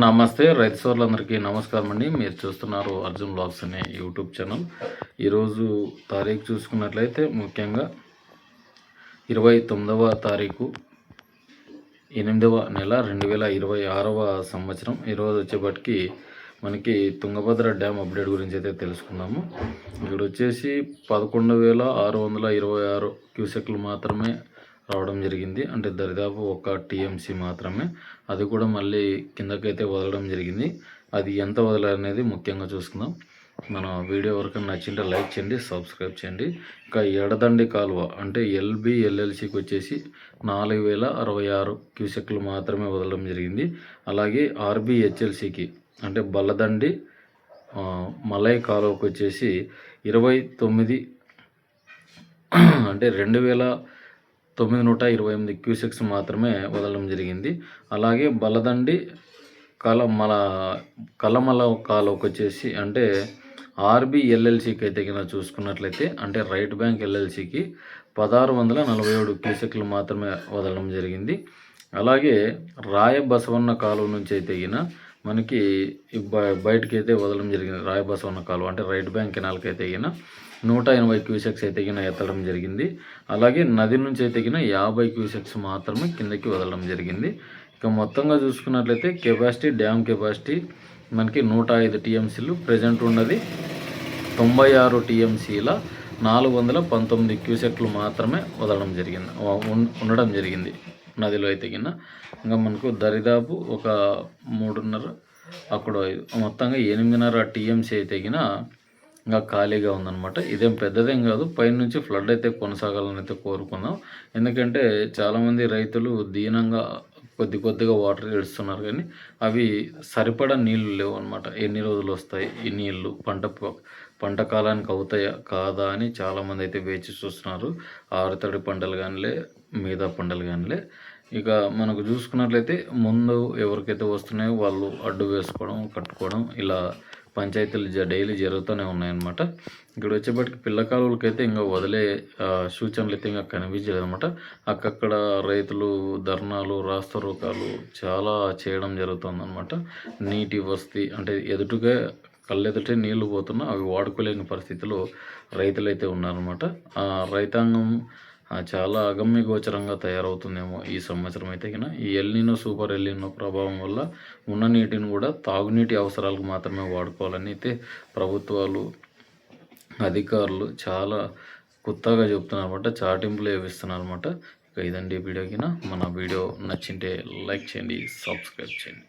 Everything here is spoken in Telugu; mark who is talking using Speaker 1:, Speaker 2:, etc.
Speaker 1: నమస్తే రైతు సోదరులందరికీ నమస్కారం అండి. మీరు చూస్తున్నారు అర్జున్ బ్లాగ్స్ అనే యూట్యూబ్ ఛానల్. ఈరోజు తారీఖు చూసుకున్నట్లయితే ముఖ్యంగా 29వ తారీఖు 8వ నెల 2026వ సంవత్సరం. ఈరోజు వచ్చేపటికి మనకి తుంగభద్ర డ్యామ్ అప్డేట్ గురించి అయితే తెలుసుకుందాము. ఇక్కడ వచ్చేసి 11,626 క్యూసెక్లు మాత్రమే రావడం జరిగింది. అంటే దరిదాపు 1 టీఎంసీ మాత్రమే. అది కూడా మళ్ళీ కిందకైతే వదలడం జరిగింది. అది ఎంత వదలనేది ముఖ్యంగా చూసుకుందాం. మన వీడియో వరకు నచ్చింటే లైక్ చేయండి, సబ్స్క్రైబ్ చేయండి. ఇంకా ఎడదండి కాలువ అంటే ఎల్బిఎల్ఎల్సికి వచ్చేసి 4,066 క్యూసెక్లు మాత్రమే వదలడం జరిగింది. అలాగే ఆర్బిహెచ్ఎల్సికి అంటే బల్లదండి మలై కాలువకు వచ్చేసి 29 అంటే 2,928 క్యూసెక్స్ మాత్రమే వదలడం జరిగింది. అలాగే బలదండి కలమల కాలువకు వచ్చేసి అంటే ఆర్బిఎల్ఎల్సికి అయితే కింద చూసుకున్నట్లయితే అంటే రైట్ బ్యాంక్ ఎల్ఎల్సికి 1,647 క్యూసెక్లు మాత్రమే వదలడం జరిగింది. అలాగే రాయబసవన్న కాలువ నుంచి అయితే గిన మనకి బయటకి అయితే వదలడం జరిగింది. రాయబసవన్న కాలువ అంటే రైట్ బ్యాంక్ కెనాల్కి అయితే గిన 180 క్యూసెక్స్ అయితే గిన ఎత్తడం జరిగింది. అలాగే నది నుంచి అయితే గిన 50 క్యూసెక్స్ మాత్రమే కిందకి వదలడం జరిగింది. ఇక మొత్తంగా చూసుకున్నట్లయితే కెపాసిటీ డ్యామ్ కెపాసిటీ మనకి 105 టీఎంసీలు, ప్రజెంట్ ఉన్నది 96 టీఎంసీల 419 క్యూసెక్లు మాత్రమే ఉండడం జరిగింది నదిలో అయితే కింద. ఇంకా మనకు దరిదాపు ఒక 3.5 అక్కడ మొత్తంగా 8.5 టీఎంసీ అయితే కింద ఇంకా ఖాళీగా ఉందన్నమాట. ఇదేం పెద్దదేం కాదు. పైనుంచి ఫ్లడ్ అయితే కొనసాగాలని అయితే కోరుకుందాం. ఎందుకంటే చాలామంది రైతులు దీనంగా కొద్దిగా వాటర్ ఇస్తున్నారు, కానీ అవి సరిపడా నీళ్ళు లేవు అనమాట. ఎన్ని రోజులు వస్తాయి ఈ నీళ్ళు, పంట కాలానికి అవుతాయా కాదా అని చాలామంది అయితే వేచి చూస్తున్నారు. ఆరుతడి పంటలు కానిలే, మిగతా పంటలు కానిలే. ఇక మనకు చూసుకున్నట్లయితే ముందు ఎవరికైతే వస్తున్నాయో వాళ్ళు అడ్డు వేసుకోవడం, కట్టుకోవడం, ఇలా పంచాయతీలు డైలీ జరుగుతూనే ఉన్నాయన్నమాట. ఇక్కడ వచ్చేప్పటికి పిల్ల కాలువలకైతే ఇంకా వదిలే సూచనలు అయితే ఇంకా కనిపించలేదు అనమాట. అక్కడక్కడ రైతులు ధర్నాలు, రాస్తారోకాలు చాలా చేయడం జరుగుతుందన్నమాట. నీటి వసతి అంటే కళ్ళెదుటే నీళ్లు పోతున్నా అవి వాడుకోలేని పరిస్థితిలో రైతులైతే ఉన్నారన్నమాట. రైతాంగం చాలా అగమ్యగోచరంగా తయారవుతుందేమో ఈ సంవత్సరం అయితే కన్నా. ఈ ఎల్నినో సూపర్ ఎల్నినో ప్రభావం వల్ల ఉన్న నీటిని కూడా తాగునీటి అవసరాలకు మాత్రమే వాడుకోవాలని అయితే ప్రభుత్వాలు, అధికారులు చాలా కొత్తగా చెప్తున్నారు అనమాట. చాటింపులు వేస్తున్నారు అనమాట. ఇక ఇదండి వీడియోకినా. మన వీడియో నచ్చింటే లైక్ చేయండి, సబ్స్క్రైబ్ చేయండి.